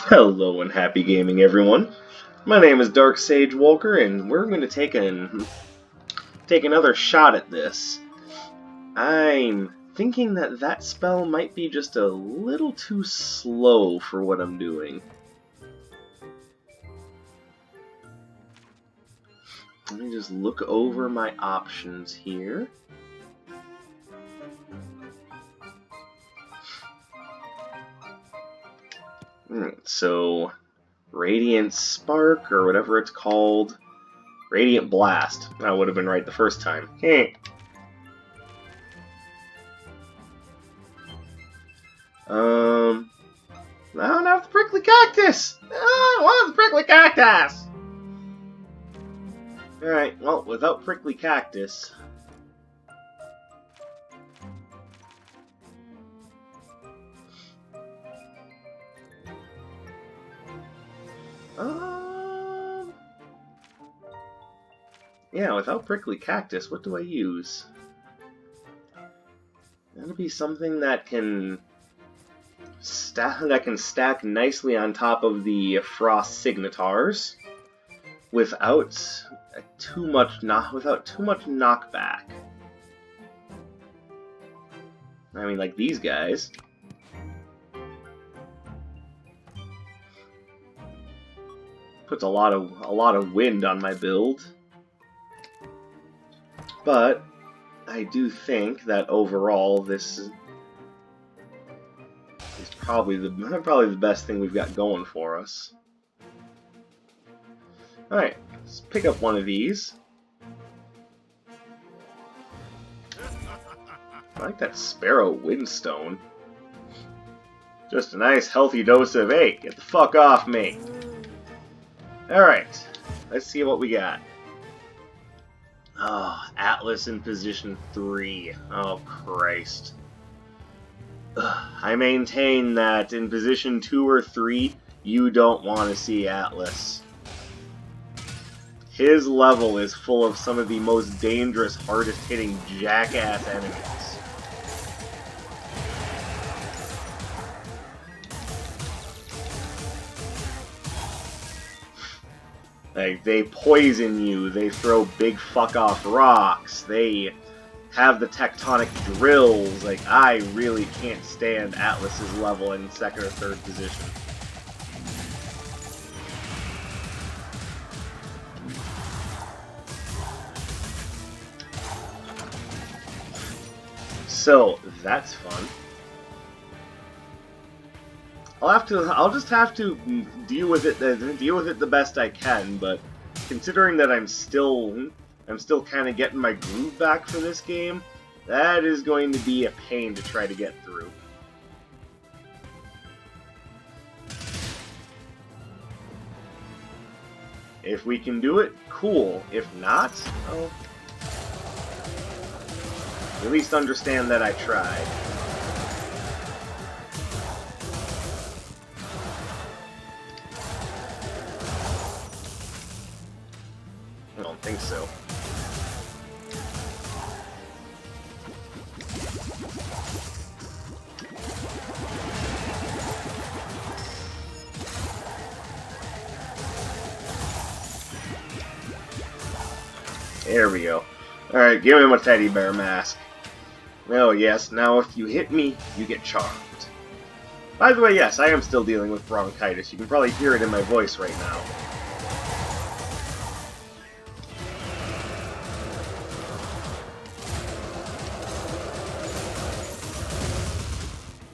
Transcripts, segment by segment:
Hello and happy gaming, everyone. My name is Dark Sage Walker, and we're going to take another shot at this. I'm thinking that spell might be just a little too slow for what I'm doing. Let me just look over my options here. So, Radiant Spark, or whatever it's called. Radiant Blast. That would have been right the first time. I don't have the prickly cactus! I want the prickly cactus! Alright, well, without prickly cactus... Yeah, without prickly cactus, what do I use? That'll be something that can stack nicely on top of the frost signatars without too much knockback. I mean, like these guys. Puts a lot of wind on my build. But I do think that overall this is probably the best thing we've got going for us. Alright, let's pick up one of these. I like that Sparrow Windstone. Just a nice healthy dose of, hey, get the fuck off me. Alright, let's see what we got. Oh, Atlas in position 3. Oh, Christ. I maintain that in position 2 or 3, you don't want to see Atlas. His level is full of some of the most dangerous, hardest-hitting jackass enemies. Like, they poison you, they throw big fuck-off rocks, they have the tectonic drills. Like, I really can't stand Atlas's level in 2nd or 3rd position. So, that's fun. I'll just have to deal with it the best I can, but considering that I'm still kind of getting my groove back for this game, that is going to be a pain to try to get through. If we can do it, cool. If not, well, at least understand that I tried. I don't think so. There we go. Alright, give him a teddy bear mask. Oh yes, now if you hit me, you get charmed. By the way, yes, I am still dealing with bronchitis. You can probably hear it in my voice right now.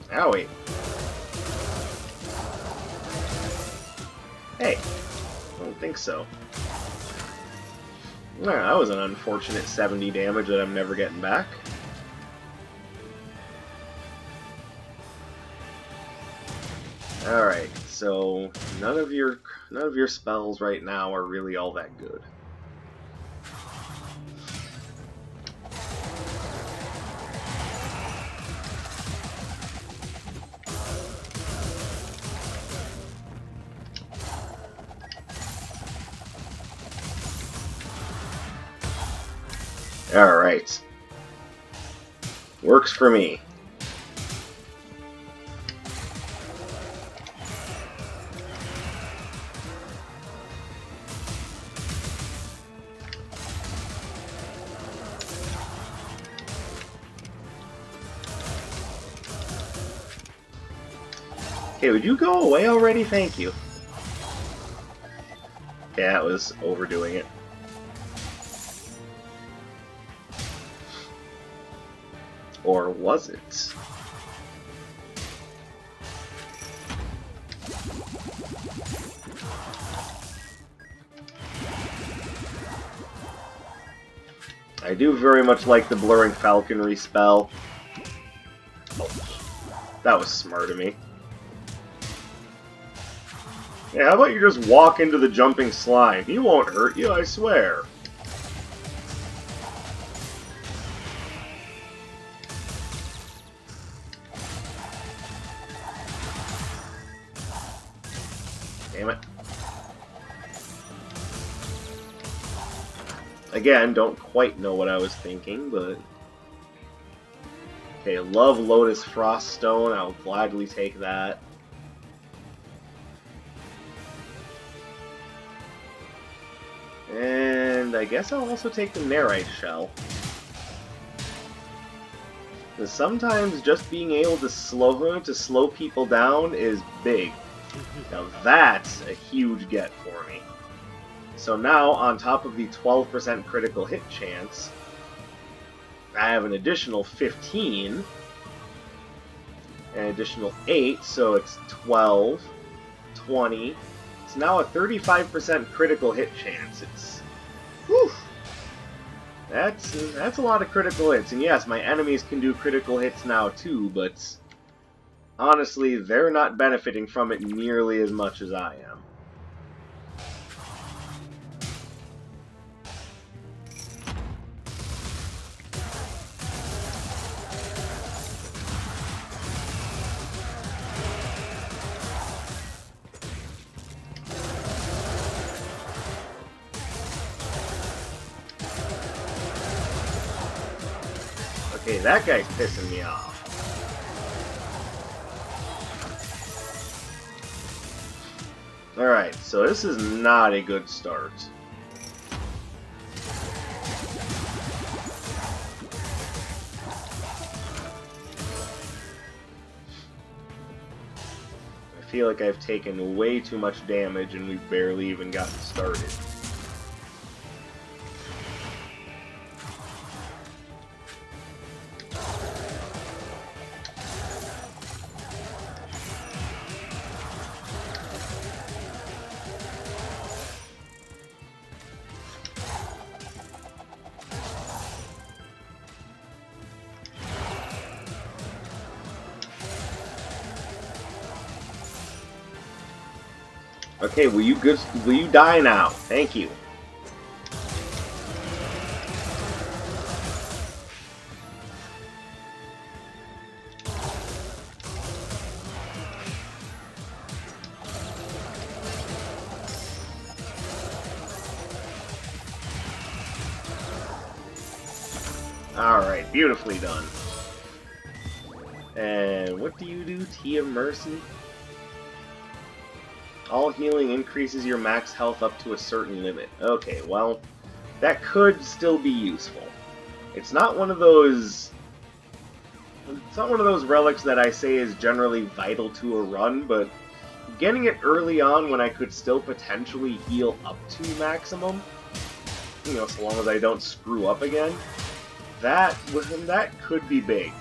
Owie. Hey, I don't think so. Well, that was an unfortunate 70 damage that I'm never getting back. Alright, so none of your spells right now are really all that good. Alright. Works for me. Okay, would you go away already? Thank you. Okay, that was overdoing it. Or was it? I do very much like the Blurring Falconry spell. Oh, that was smart of me. Yeah, how about you just walk into the jumping slime? He won't hurt you, I swear. Damn it. Again, don't quite know what I was thinking, but... Okay, love Lotus Frost Stone. I'll gladly take that. And I guess I'll also take the Nerite Shell. Because sometimes just being able to slow people down is big. Now that's a huge get for me. So now, on top of the 12% critical hit chance, I have an additional 15, an additional 8, so it's 12, 20. It's now a 35% critical hit chance. It's, whew, that's a lot of critical hits. And yes, my enemies can do critical hits now too, but honestly, they're not benefiting from it nearly as much as I am. Okay, that guy's pissing me off. Alright, so this is not a good start. I feel like I've taken way too much damage and we've barely even gotten started. Okay, will you die now? Thank you. Alright, beautifully done. And what do you do, Tea of Mercy? All healing increases your max health up to a certain limit. Okay, well, that could still be useful. It's not one of those... It's not one of those relics that I say is generally vital to a run, but getting it early on when I could still potentially heal up to maximum, you know, so long as I don't screw up again, that could be big.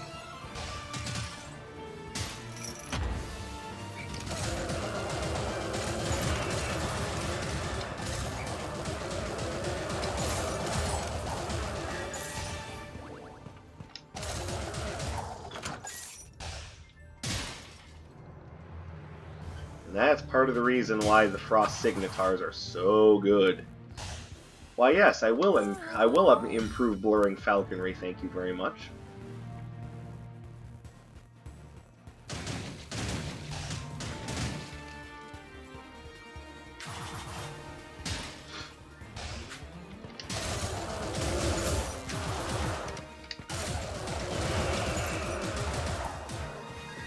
That's part of the reason why the Frost Signatars are so good. Why, yes, I will improve Blurring Falconry, thank you very much.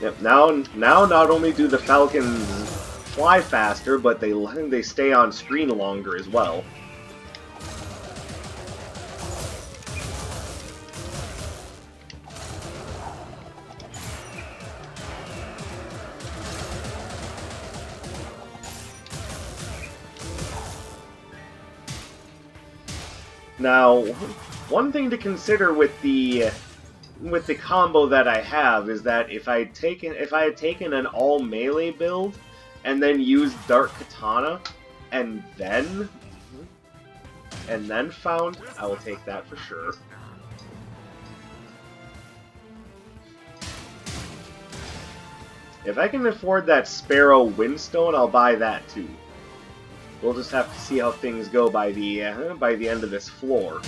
Yep, now not only do the Falcons fly faster, but they stay on screen longer as well. Now, one thing to consider with the combo that I have is that if I had taken an all melee build and then used Dark Katana and then found, I will take that for sure. If I can afford that Sparrow Windstone, I'll buy that too. We'll just have to see how things go by the end of this floor.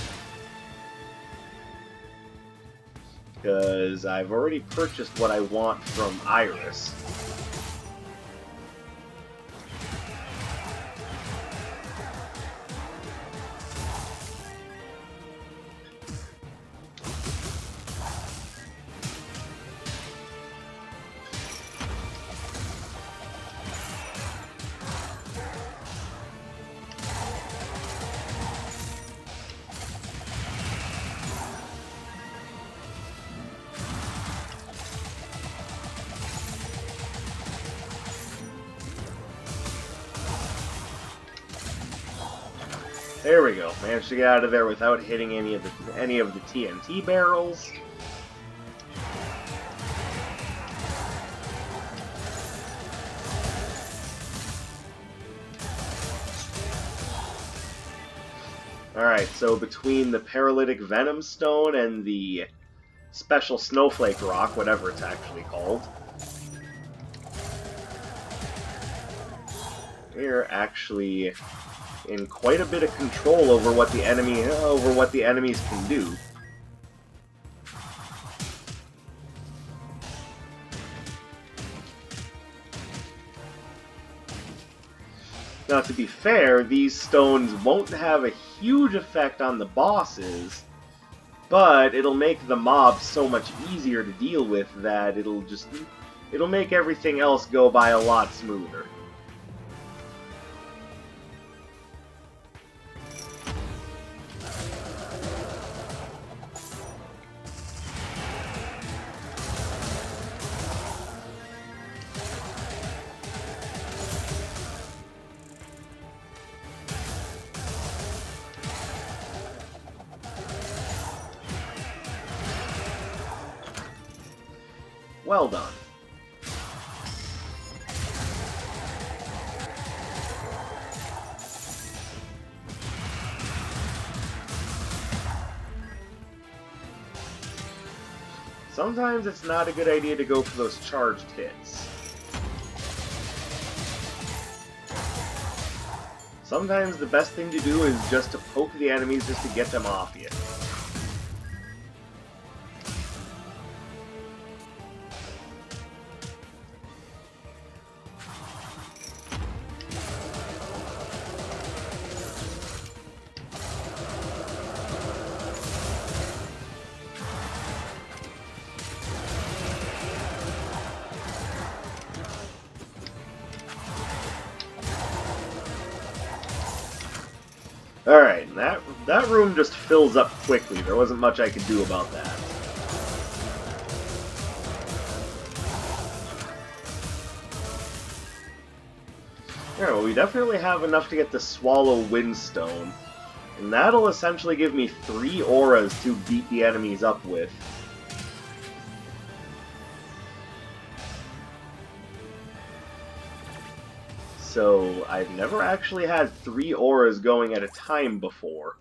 Because I've already purchased what I want from Iris. There we go. Managed to get out of there without hitting any of the TNT barrels. Alright, so between the Paralytic Venom Stone and the Special Snowflake Rock, whatever it's actually called, we're actually in quite a bit of control over what the enemies can do. Now, to be fair, these stones won't have a huge effect on the bosses, but it'll make the mobs so much easier to deal with that it'll make everything else go by a lot smoother. Well done. Sometimes it's not a good idea to go for those charged hits. Sometimes the best thing to do is just to poke the enemies just to get them off you. Alright, that room just fills up quickly. There wasn't much I could do about that. Alright, well, we definitely have enough to get the Swallow Windstone. And that'll essentially give me 3 auras to beat the enemies up with. So, I've never actually had 3 auras going at a time before.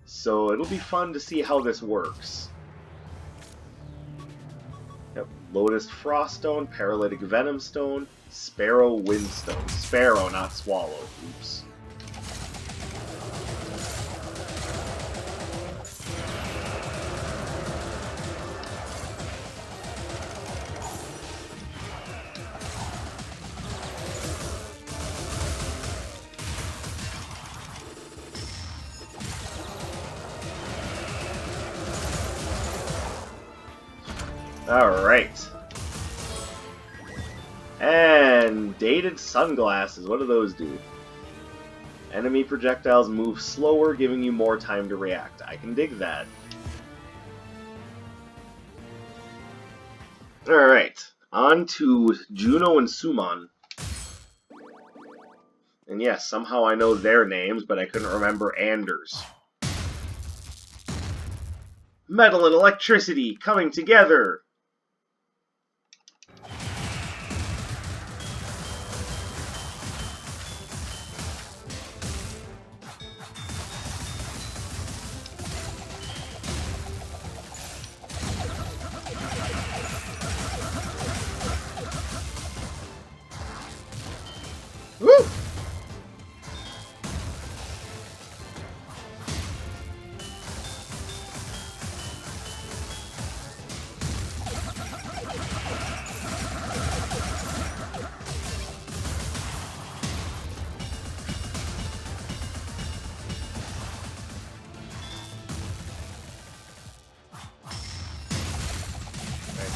So, it'll be fun to see how this works. Yep, Lotus Froststone, Paralytic Venom Stone, Sparrow Windstone. Sparrow, not Swallow. Oops. Alright. And dated sunglasses. What do those do? Enemy projectiles move slower, giving you more time to react. I can dig that. Alright. On to Juno and Suman. And yes, somehow I know their names, but I couldn't remember Anders. Metal and electricity coming together! Woo!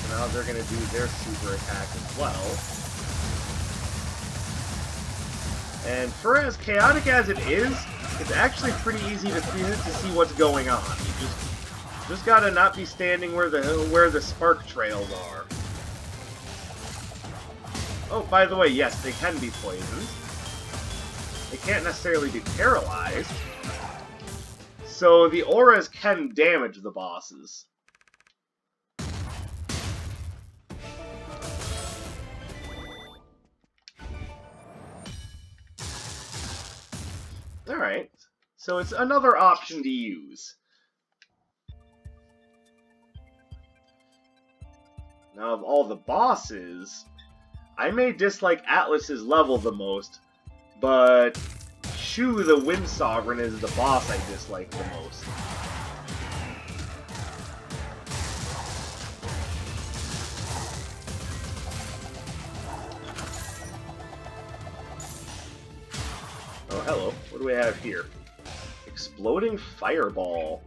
Now they're going to do their super attack as well. And for as chaotic as it is, it's actually pretty easy to see what's going on. You just gotta not be standing where the spark trails are. Oh, by the way, yes, they can be poisoned. They can't necessarily be paralyzed. So the auras can damage the bosses. Alright, so it's another option to use. Now, of all the bosses, I may dislike Atlas's level the most, but Shu the Wind Sovereign is the boss I dislike the most. Oh, hello. What do we have here? Exploding Fireball.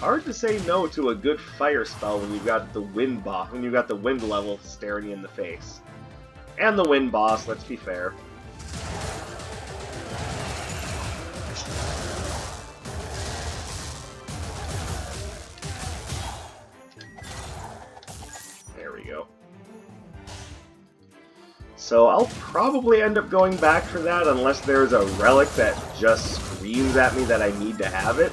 Hard to say no to a good fire spell when you've got the wind level staring you in the face. And the wind boss, let's be fair. There we go. So I'll probably end up going back for that unless there's a relic that just screams at me that I need to have it.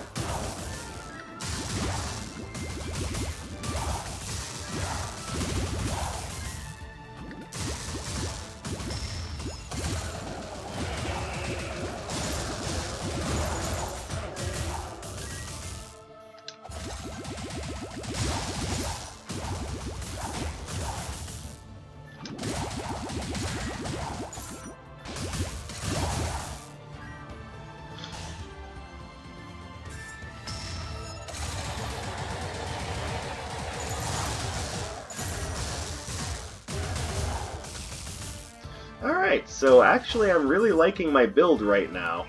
Alright, so actually I'm really liking my build right now.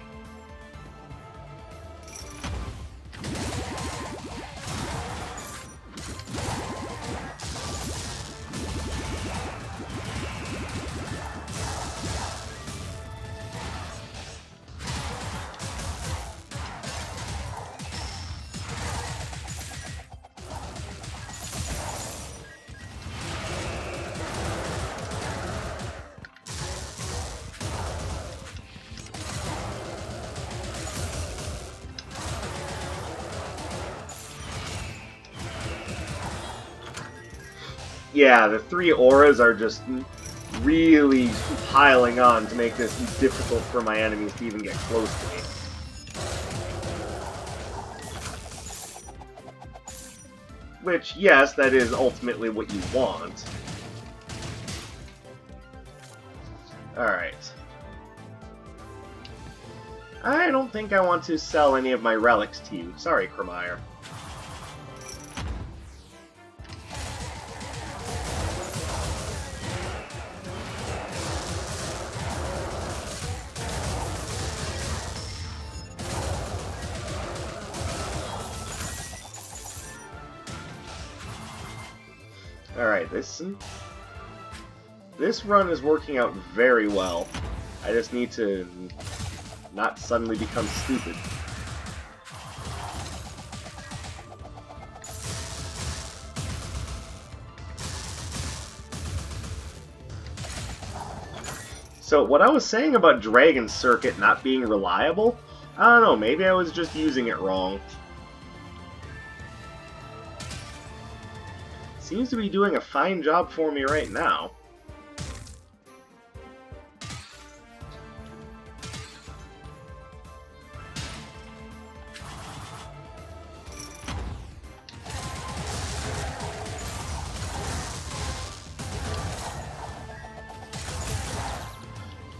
Yeah, the 3 auras are just really piling on to make this difficult for my enemies to even get close to me. Which, yes, that is ultimately what you want. Alright. I don't think I want to sell any of my relics to you. Sorry, Cremire. Alright, this run is working out very well. I just need to not suddenly become stupid. So what I was saying about Dragon Circuit not being reliable, I don't know, maybe I was just using it wrong. Seems to be doing a fine job for me right now.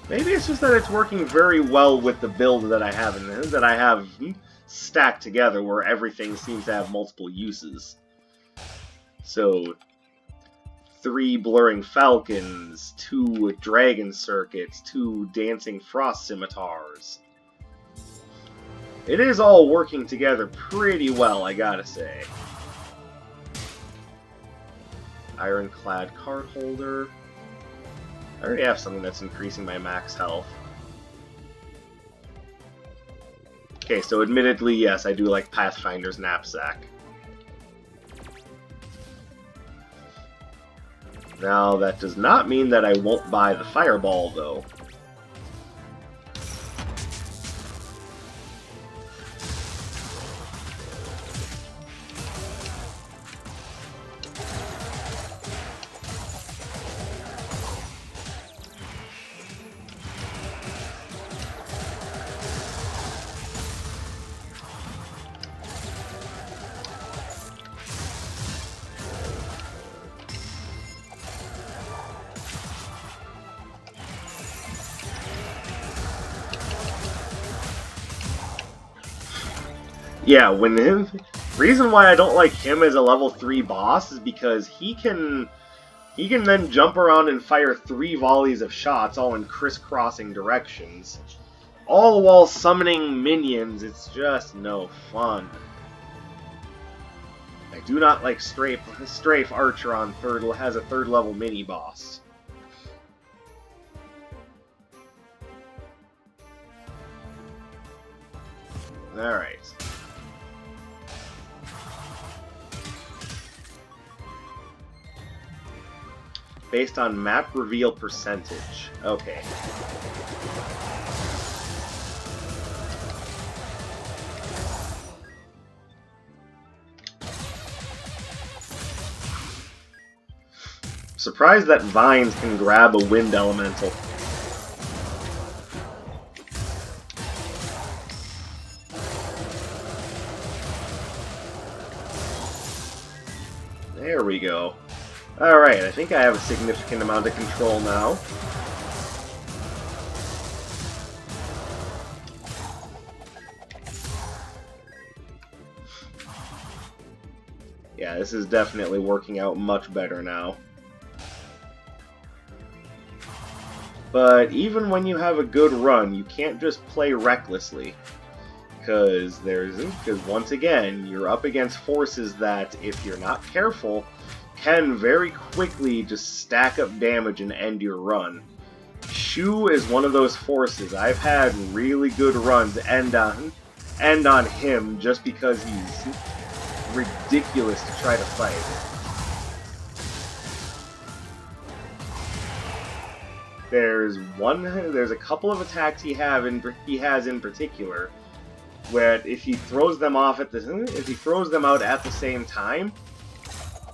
Maybe it's just that it's working very well with the build that I have stacked together, where everything seems to have multiple uses. So, 3 blurring falcons, 2 dragon circuits, 2 dancing frost scimitars. It is all working together pretty well, I gotta say. Ironclad card holder. I already have something that's increasing my max health. Okay, so admittedly, yes, I do like Pathfinder's knapsack. Now, that does not mean that I won't buy the fireball, though. Yeah, when him... Reason why I don't like him as a level 3 boss is because he can then jump around and fire 3 volleys of shots all in crisscrossing directions. All while summoning minions. It's just no fun. I do not like Strafe Archer on has a 3rd level mini boss. Alright. Based on map reveal percentage. Okay. Surprised that vines can grab a wind elemental. There we go. Alright, I think I have a significant amount of control now. Yeah, this is definitely working out much better now. But even when you have a good run, you can't just play recklessly. Because once again, you're up against forces that, if you're not careful, can very quickly just stack up damage and end your run. Shu is one of those forces. I've had really good runs end on him just because he's ridiculous to try to fight. There's a couple of attacks he has in particular, where if he throws them out at the same time,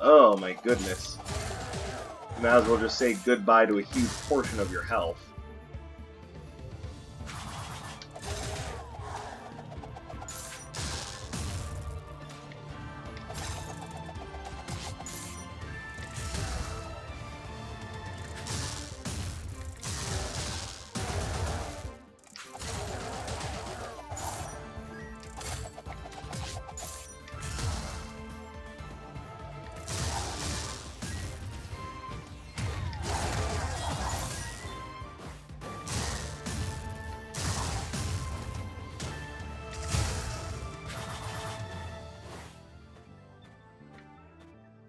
oh my goodness. You might as well just say goodbye to a huge portion of your health.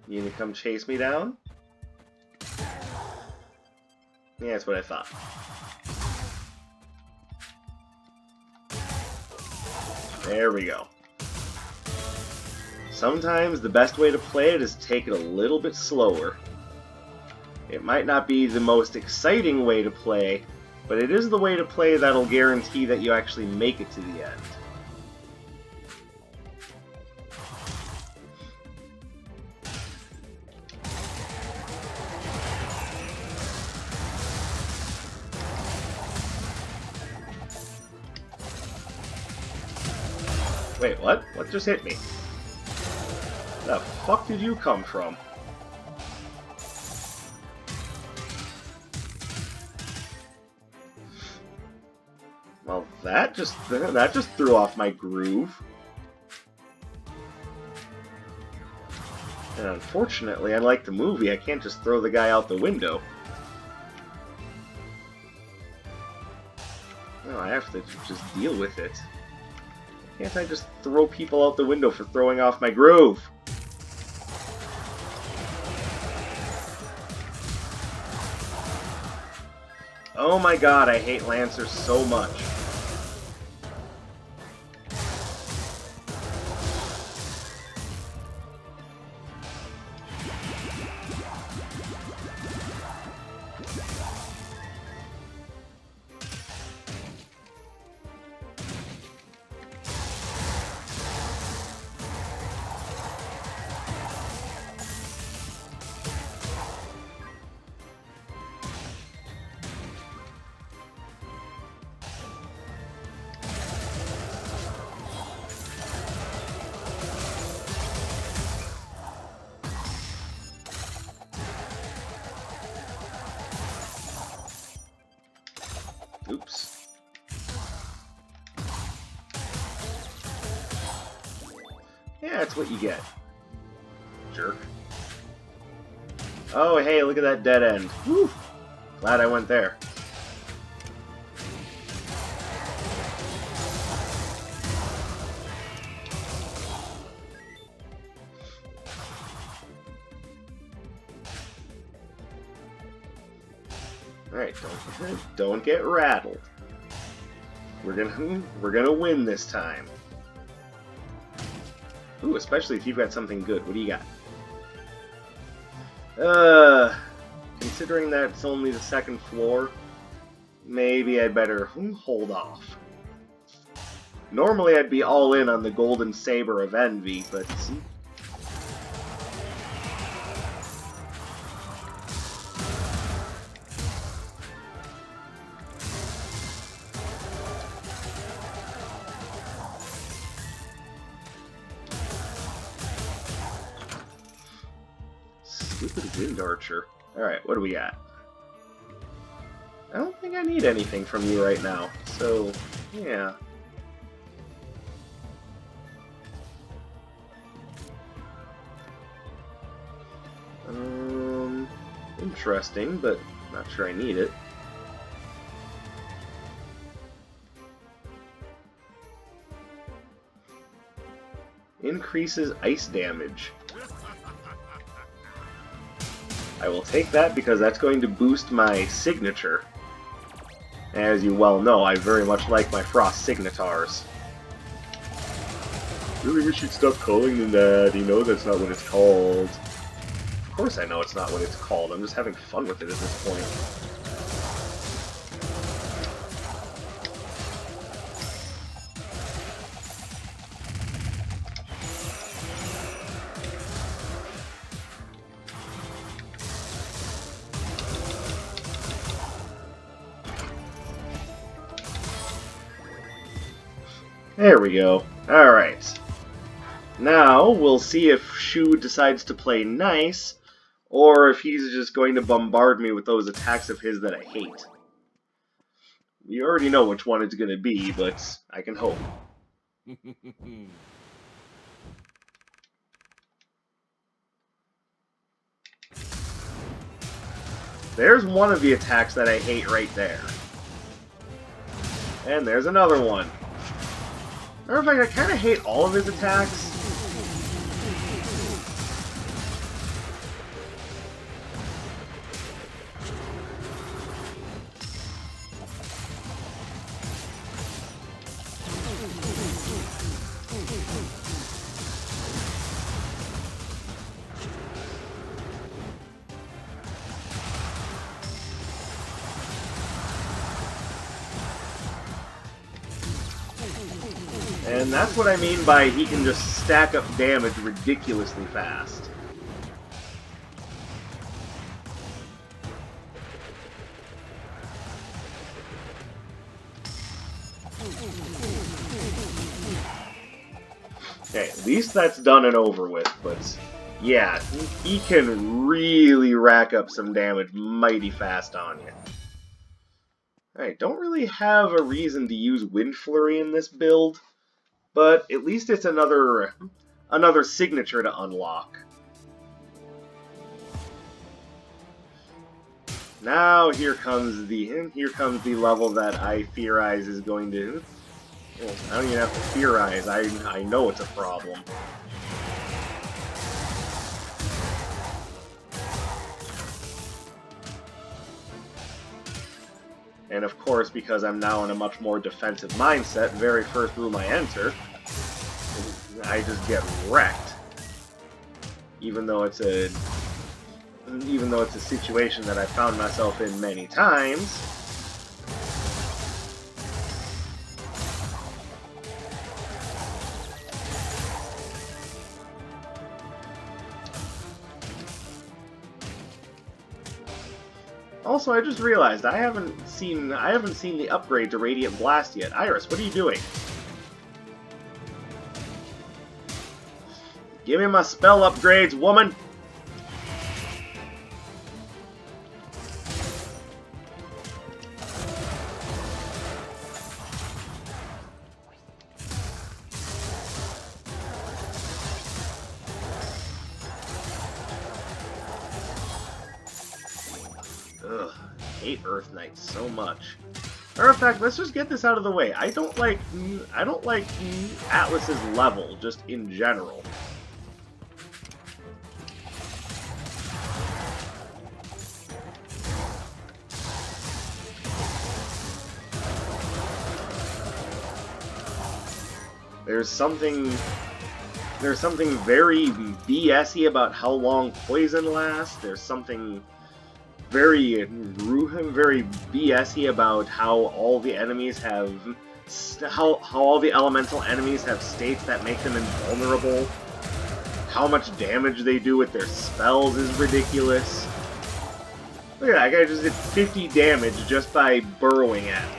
You gonna come chase me down? Yeah, that's what I thought. There we go. Sometimes the best way to play it is take it a little bit slower. It might not be the most exciting way to play, But it is the way to play that'll guarantee that you actually make it to the end. Wait, what? What just hit me? Where the fuck did you come from? Well, that just threw off my groove. And unfortunately, unlike the movie, I can't just throw the guy out the window. No, I have to just deal with it. Can't I just throw people out the window for throwing off my groove? Oh my god, I hate Lancers so much. Oops. Yeah, that's what you get. Jerk. Oh, hey, look at that dead end. Whew. Glad I went there. Alright, don't get rattled. We're gonna win this time. Ooh, especially if you've got something good. What do you got? Considering that it's only the second floor, maybe I'd better hold off. Normally I'd be all in on the Golden Saber of Envy, but stupid Wind Archer. Alright, what do we got? I don't think I need anything from you right now, so yeah. Interesting, but not sure I need it. Increases ice damage. I will take that because that's going to boost my signature. As you well know, I very much like my Frost Signatars. Really wish you'd stop calling them that. You know that's not what it's called. Of course I know it's not what it's called. I'm just having fun with it at this point. There we go. Alright. Now, we'll see if Shu decides to play nice, or if he's just going to bombard me with those attacks of his that I hate. You already know which one it's going to be, but I can hope. There's one of the attacks that I hate right there. And there's another one. Matter of fact, I kind of hate all of his attacks. And that's what I mean by he can just stack up damage ridiculously fast. Okay, at least that's done and over with, but yeah, he can really rack up some damage mighty fast on you. Alright, don't really have a reason to use Wind Flurry in this build, but at least it's another signature to unlock. Now here comes the level that I theorize is going to. Well, I don't even have to theorize. I know it's a problem. And of course, because I'm now in a much more defensive mindset, very first room I enter, I just get wrecked. Even though it's a situation that I found myself in many times. Also, I just realized I haven't seen the upgrade to Radiant Blast yet. Iris, what are you doing? Give me my spell upgrades, woman! Ugh, I hate Earth Knights so much. Matter of fact, let's just get this out of the way. I don't like Atlas's level, just in general. There's something very BS-y about how long poison lasts. There's something very BS-y about how all the enemies have how all the elemental enemies have states that make them invulnerable. How much damage they do with their spells is ridiculous. Look at that guy just did 50 damage just by burrowing at me.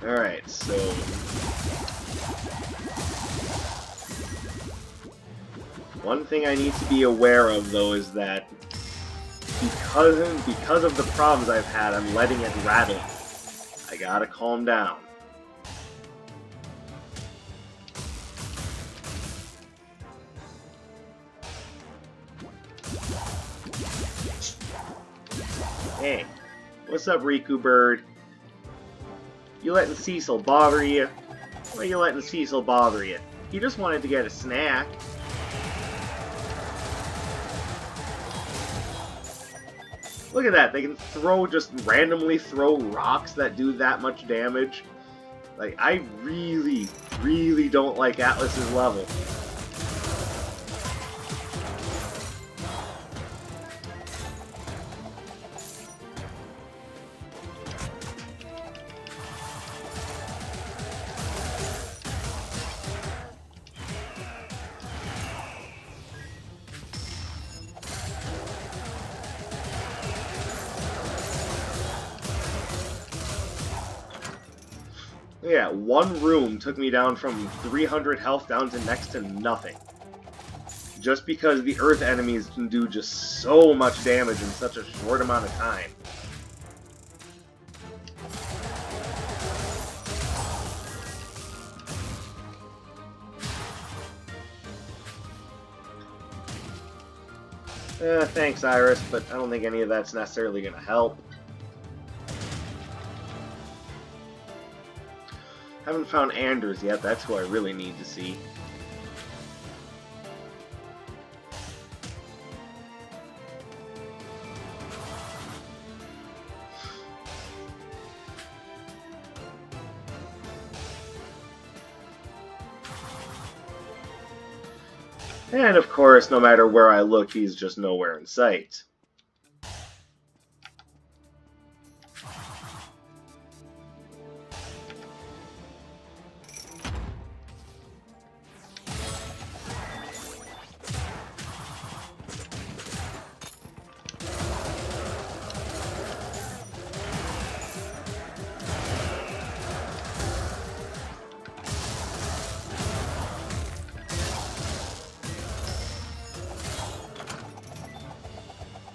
Alright, so one thing I need to be aware of, though, is that because of the problems I've had, I'm letting it rattle. I gotta calm down. Hey, what's up, Riku Bird? You letting Cecil bother you? Why are you letting Cecil bother you? He just wanted to get a snack. Look at that, they can just randomly throw rocks that do that much damage. Like, I really, really don't like Atlas's level. Yeah, one room took me down from 300 health down to next to nothing. Just because the earth enemies can do just so much damage in such a short amount of time. Thanks, Iris, but I don't think any of that's necessarily going to help. Haven't found Anders yet, that's who I really need to see. And of course, no matter where I look, he's just nowhere in sight.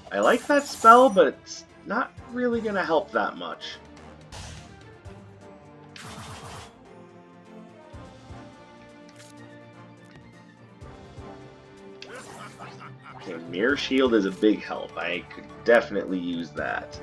I like that spell, but it's not really going to help that much. Okay, Mirror Shield is a big help. I could definitely use that.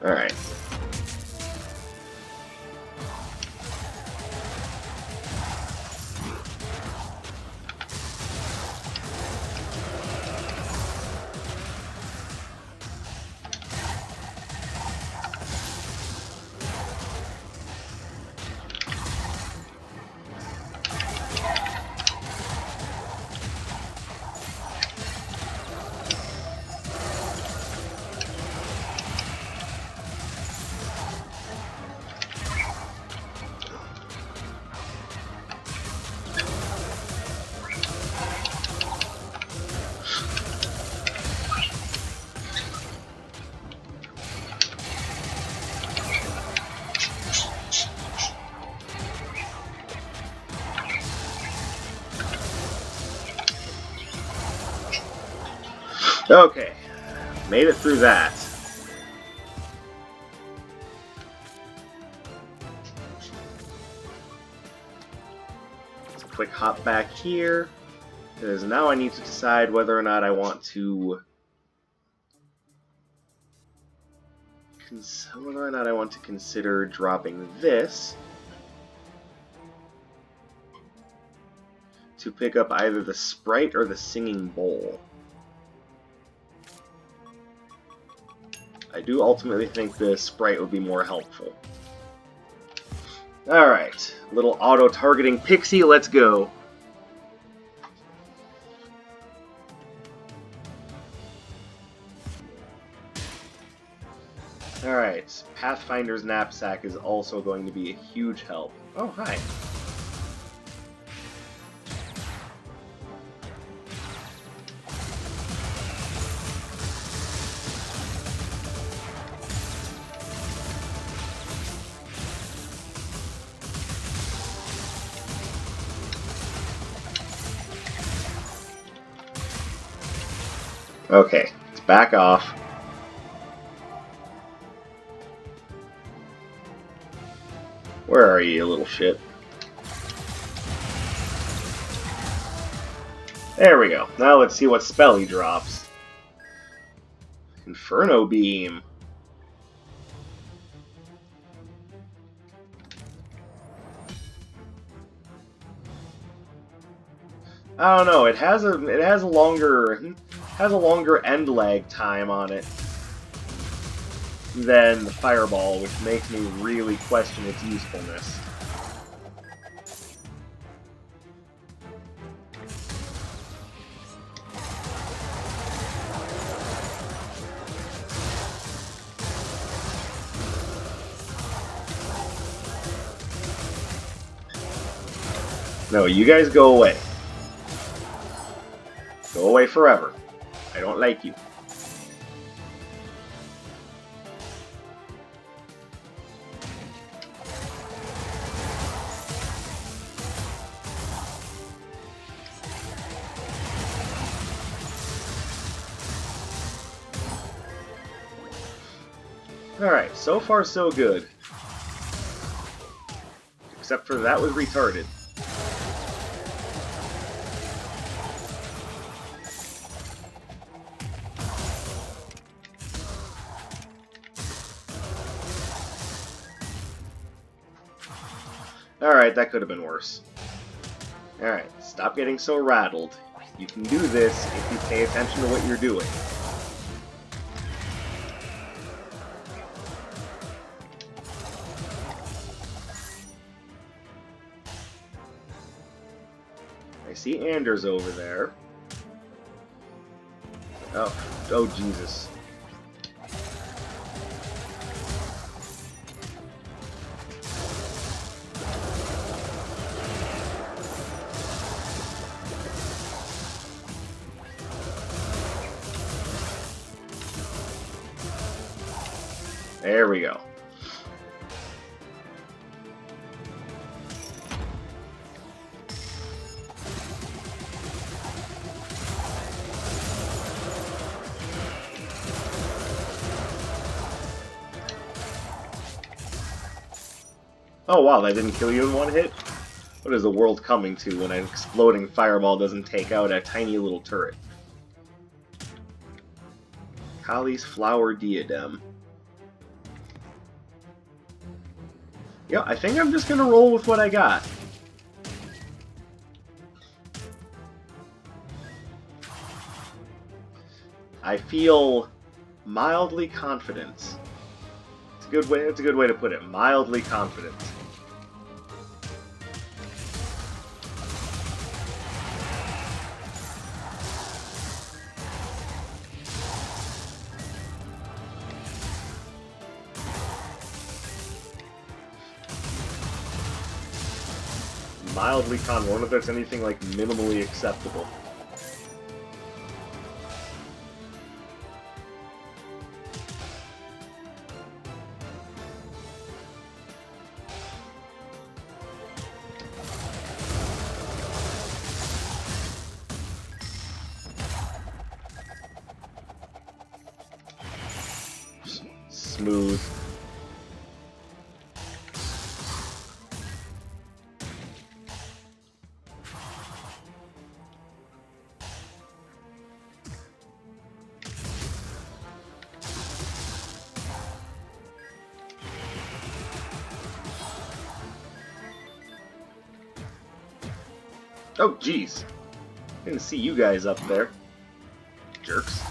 Alright. Okay, made it through that. Let's quick hop back here, because now I need to decide whether or not I want to consider dropping this to pick up either the Sprite or the Singing Bowl. I do ultimately think the Sprite would be more helpful. Alright, little auto-targeting pixie, let's go. Alright, Pathfinder's Knapsack is also going to be a huge help. Oh, hi. Okay, let's back off. Where are you little shit? There we go. Now let's see what spell he drops. Inferno Beam. I don't know. It has a longer end lag time on it than the Fireball, which makes me really question its usefulness. No, you guys go away. Go away forever. I don't like you. Alright, so far so good. Except for that was retarded. Alright, that could have been worse. Alright, stop getting so rattled. You can do this if you pay attention to what you're doing. I see Anders over there. Oh Jesus. There we go. Oh wow, that didn't kill you in one hit? What is the world coming to when an exploding fireball doesn't take out a tiny little turret? Kali's Flower Diadem. Yeah, I think I'm just gonna roll with what I got. I feel mildly confident. It's a good way to put it. Mildly confident. Mildly confident. I wonder if there's anything like minimally acceptable. Smooth. Oh, jeez. Didn't see you guys up there. Jerks.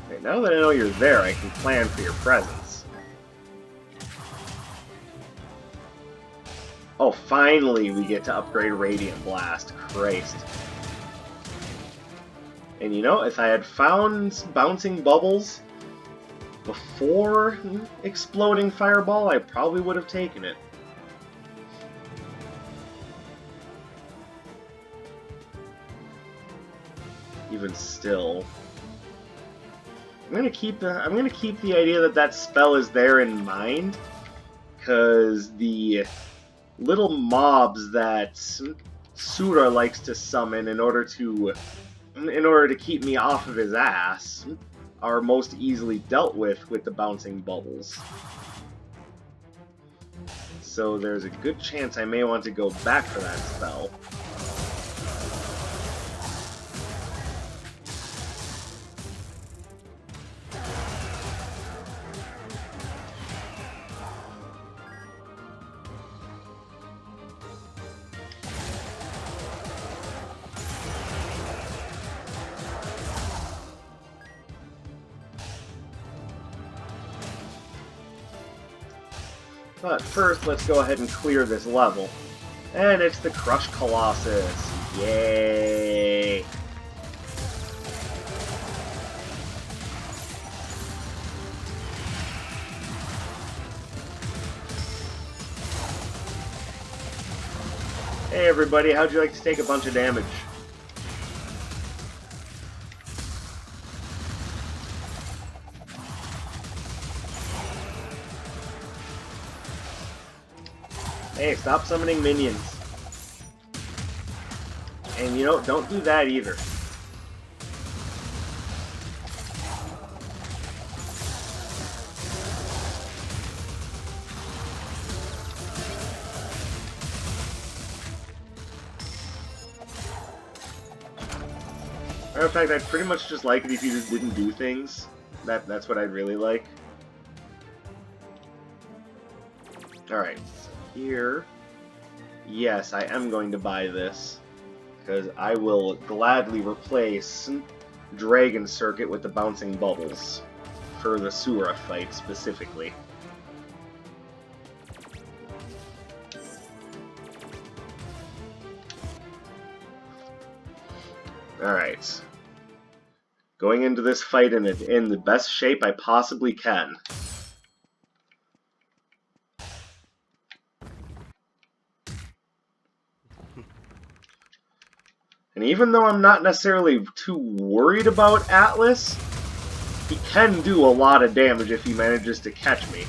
Okay, now that I know you're there, I can plan for your presence. Oh, finally we get to upgrade Radiant Blast. Christ. And you know, if I had found Bouncing Bubbles before Exploding Fireball, I probably would have taken it. Even still, I'm gonna keep the idea that that spell is there in mind, because the little mobs that Sura likes to summon in order to keep me off of his ass are most easily dealt with the Bouncing Bubbles. So there's a good chance I may want to go back for that spell. But first, let's go ahead and clear this level. And it's the Crush Colossus. Yay! Hey everybody, how'd you like to take a bunch of damage? Hey, stop summoning minions. And you know, don't do that either. Matter of fact, I'd pretty much just like it if you just didn't do things. That's what I'd really like. Alright, so here... Yes, I am going to buy this. Because I will gladly replace Dragon Circuit with the Bouncing Bubbles. For the Sura fight, specifically. Alright. Going into this fight in the best shape I possibly can. And even though I'm not necessarily too worried about Atlas, he can do a lot of damage if he manages to catch me.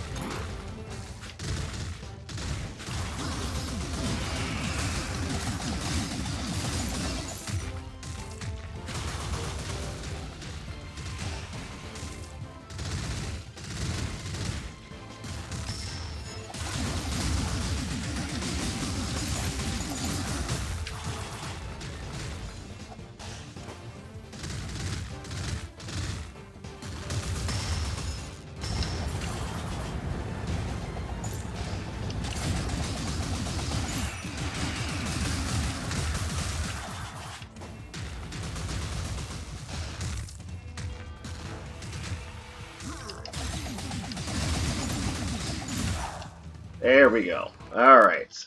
There we go. Alright.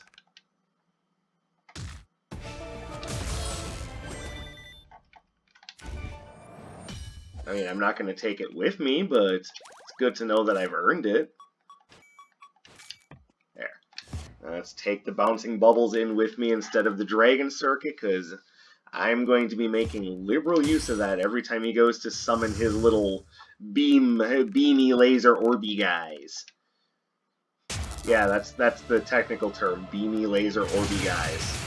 I mean, I'm not going to take it with me, but it's good to know that I've earned it. There. Let's take the Bouncing Bubbles in with me instead of the Dragon Circuit, because I'm going to be making liberal use of that every time he goes to summon his little beamy laser orby guys. Yeah, that's the technical term, beamy laser orby guys.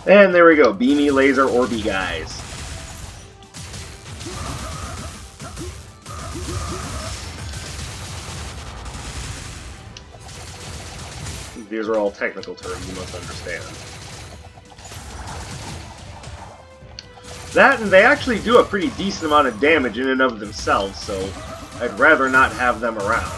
And there we go, beamy laser orby guys. These are all technical terms, you must understand. That, and they actually do a pretty decent amount of damage in and of themselves, so I'd rather not have them around.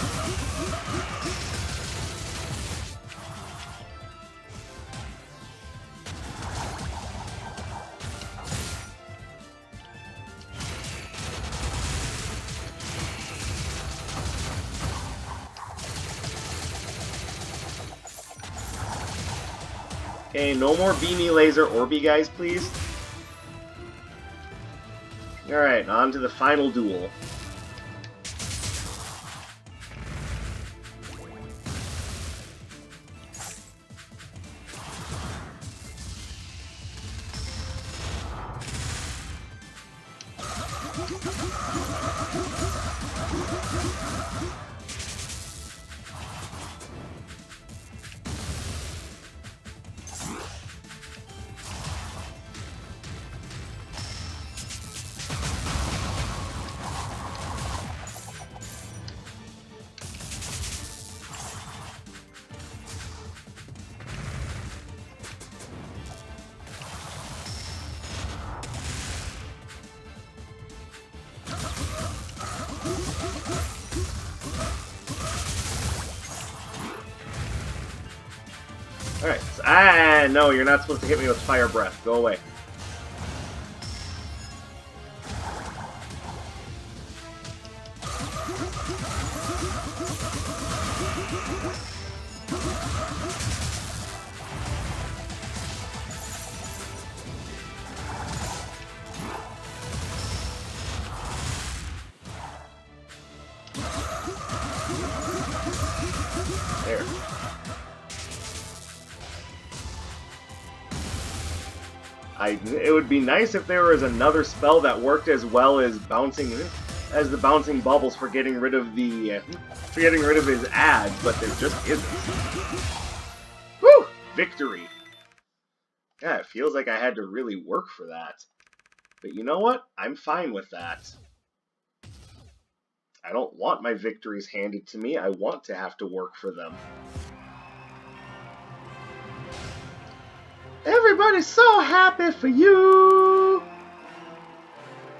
Okay, no more beamy laser orby guys, please. Alright, on to the final duel. Alright, no, you're not supposed to hit me with fire breath. Go away. It would be nice if there was another spell that worked as well as the bouncing bubbles for getting rid of his ads, but there just isn't. Woo! Victory. Yeah, it feels like I had to really work for that. But you know what? I'm fine with that. I don't want my victories handed to me. I want to have to work for them. Everybody's so happy for you!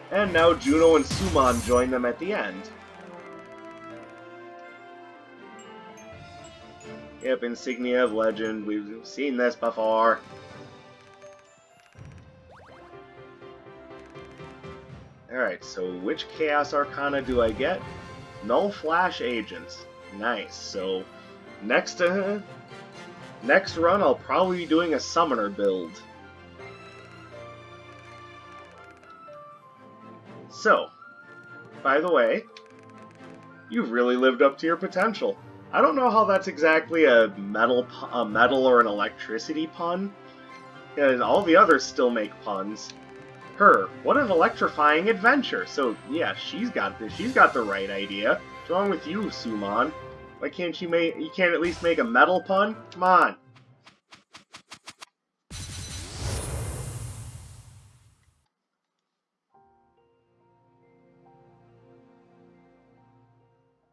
And now Juno and Suman join them at the end. Yep, Insignia of Legend. We've seen this before. Alright, so which Chaos Arcana do I get? Null Flash Agents. Nice. So, next run I'll probably be doing a Summoner build. So, by the way, you've really lived up to your potential. I don't know how that's exactly a metal or an electricity pun, and all the others still make puns. Her, what an electrifying adventure! So yeah, she's got the right idea. What's wrong with you, Suman? Why can't you can't at least make a metal pun? Come on.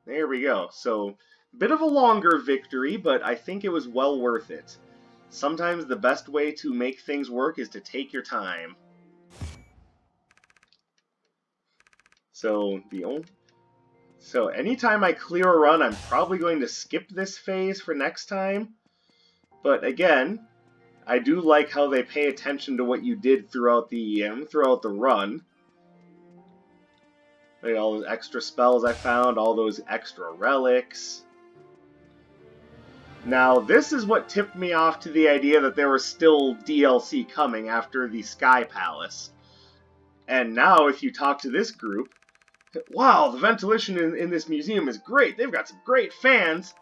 There we go. So, bit of a longer victory, but I think it was well worth it. Sometimes the best way to make things work is to take your time. So anytime I clear a run, I'm probably going to skip this phase for next time. But again, I do like how they pay attention to what you did throughout the run. Like all those extra spells I found, all those extra relics. Now, this is what tipped me off to the idea that there was still DLC coming after the Sky Palace. And now, if you talk to this group, wow, the ventilation in this museum is great. They've got some great fans.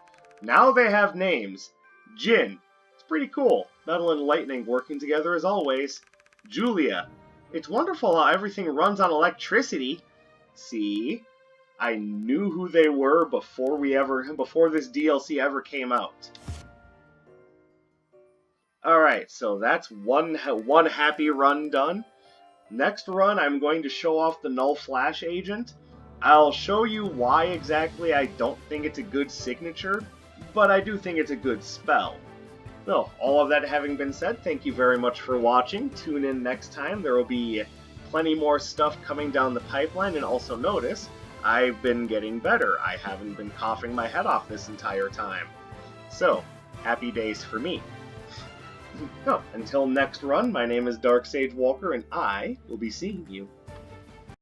Now they have names. Jin. It's pretty cool. Metal and lightning working together as always. Julia. It's wonderful how everything runs on electricity. See? I knew who they were before this DLC ever came out. Alright, so that's one happy run done. Next run, I'm going to show off the Null Flash Agent. I'll show you why exactly I don't think it's a good signature, but I do think it's a good spell. So, all of that having been said, thank you very much for watching. Tune in next time. There will be plenty more stuff coming down the pipeline, and also notice, I've been getting better. I haven't been coughing my head off this entire time. So, happy days for me. So, until next run, my name is Dark Sage Walker, and I will be seeing you